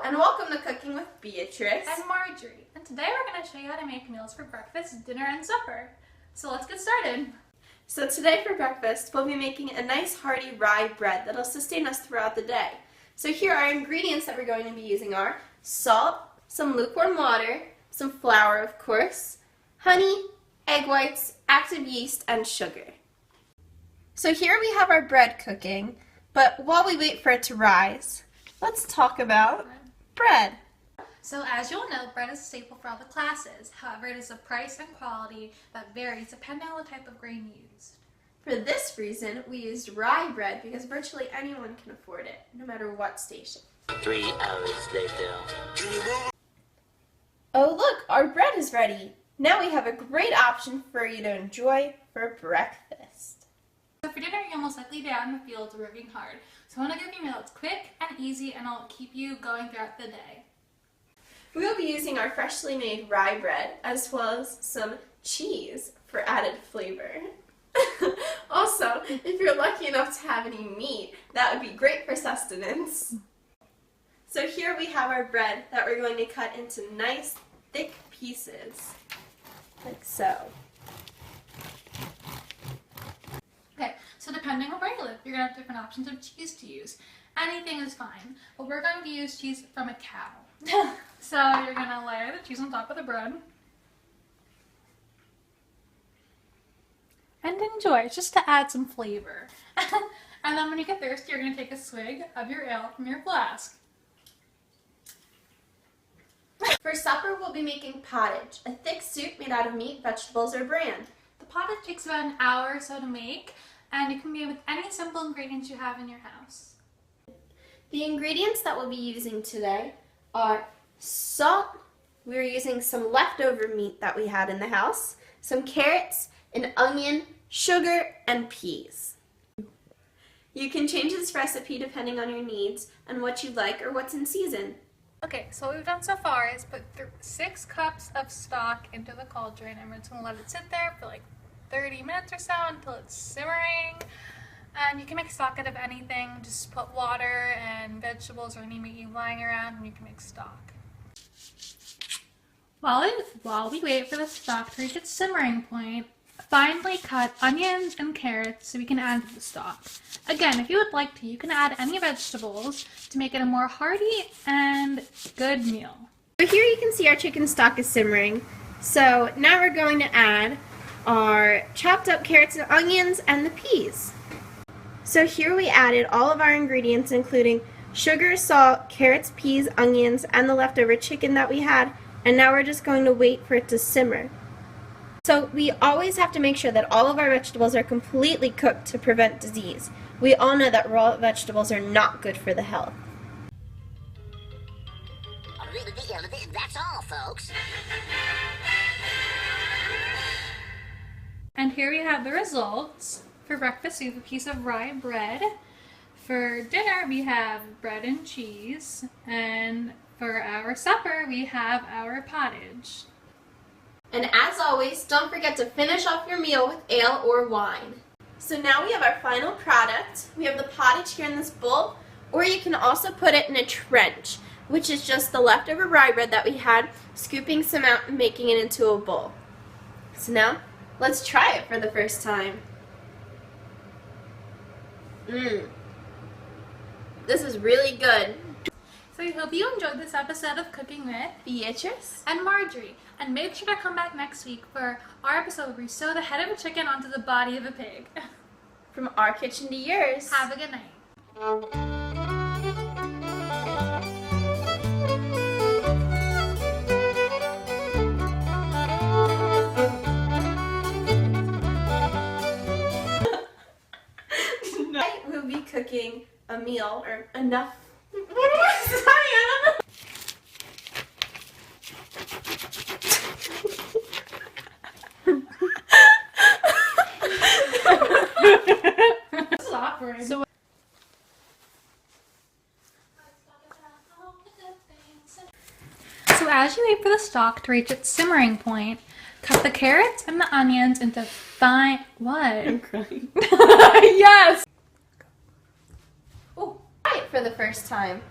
and welcome to Cooking with Beatrice and Marjorie. And today we're going to show you how to make meals for breakfast, dinner, and supper. So let's get started. So today for breakfast, we'll be making a nice hearty rye bread that'll sustain us throughout the day. So here our ingredients that we're going to be using are salt, some lukewarm water, some flour of course, honey, egg whites, active yeast, and sugar. So here we have our bread cooking, but while we wait for it to rise, let's talk about bread. So as you all know, bread is a staple for all the classes. However, it is a price and quality that varies depending on the type of grain used. For this reason, we used rye bread because virtually anyone can afford it, no matter what station. 3 hours later. Oh look, our bread is ready. Now we have a great option for you to enjoy for breakfast. So for dinner, you're most likely to be out in the fields working hard. So I want to give you a meal that's quick and easy and it'll keep you going throughout the day. We will be using our freshly made rye bread as well as some cheese for added flavor. Also, if you're lucky enough to have any meat, that would be great for sustenance. So here we have our bread that we're going to cut into nice thick pieces, like so. Okay, so depending on where you live, you're going to have different options of cheese to use. Anything is fine, but we're going to use cheese from a cow. So you're going to layer the cheese on top of the bread. And enjoy, just to add some flavor. And then when you get thirsty, you're going to take a swig of your ale from your flask. For supper, we'll be making pottage, a thick soup made out of meat, vegetables, or bran. The pottage takes about an hour or so to make, and it can be with any simple ingredients you have in your house. The ingredients that we'll be using today are salt. We're using some leftover meat that we had in the house, some carrots, an onion, sugar, and peas. You can change this recipe depending on your needs and what you like or what's in season. Okay, so what we've done so far is put 6 cups of stock into the cauldron, and we're just going to let it sit there for like 30 minutes or so until it's simmering. And you can make stock out of anything. Just put water and vegetables or any meat you have lying around and you can make stock. While we wait for the stock to reach its simmering point, finely cut onions and carrots so we can add to the stock. Again, if you would like to, you can add any vegetables to make it a more hearty and good meal. So here you can see our chicken stock is simmering. So now we're going to add our chopped up carrots and onions and the peas. So here we added all of our ingredients, including sugar, salt, carrots, peas, onions, and the leftover chicken that we had, and now we're just going to wait for it to simmer. So we always have to make sure that all of our vegetables are completely cooked to prevent disease. We all know that raw vegetables are not good for the health. That's all, folks. And here we have the results. For breakfast, we have a piece of rye bread. For dinner, we have bread and cheese. And for our supper, we have our pottage. And as always, don't forget to finish off your meal with ale or wine. So now we have our final product. We have the pottage here in this bowl, or you can also put it in a trench, which is just the leftover rye bread that we had, scooping some out and making it into a bowl. So now, let's try it for the first time. This is really good. So we hope you enjoyed this episode of Cooking with Beatrice and Marjorie. And make sure to come back next week for our episode where we sew the head of a chicken onto the body of a pig. from our kitchen to yours. Have a good night. We'll be cooking a meal or enough. What was that? This is awkward. So as you wait for the stock to reach its simmering point, cut the carrots and the onions into fine. What? I'm crying. Yes. Oh, try it for the first time.